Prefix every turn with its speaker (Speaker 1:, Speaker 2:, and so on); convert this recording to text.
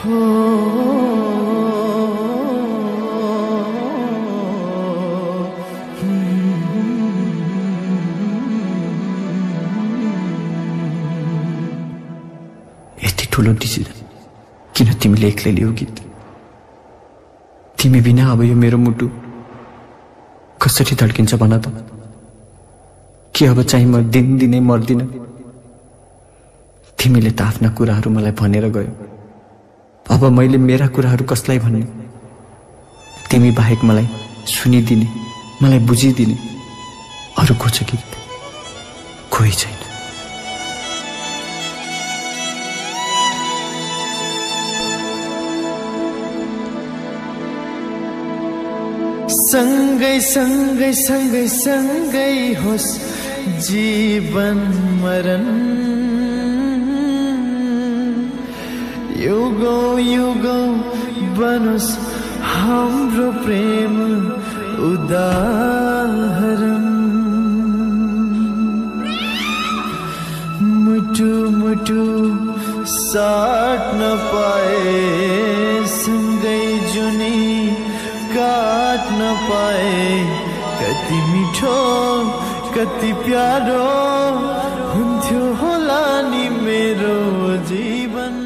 Speaker 1: यति ठुलो डिसिजन किन तिमीले एक्लै लियौ गीत? तिमी बिना अब यो मेरो मुटु कसरी धड्किन्छ भन त? के अब चाहिँ म दिनदिनै मर्दिन? तिमीले त आफ्ना कुराहरू मलाई भनेर गयो, अब मैले मेरा कुराहरू कसलाई भन्ने? तिमी बाहेक मलाई सुनिदिने, मलाई बुझिदिने अरू को छ गीत? कोही छैन।
Speaker 2: सँगै सँगै सँगै सँगै होस् जीवन मरण, युगौं युगौं बनोस् हाम्रो प्रेम उदाहरण। मुटु मुटु साट्न पाए, सँगै जुनी काट्न पाए, कति मिठो कति प्यारो हुन्थ्यो होला नि मेरो जीवन।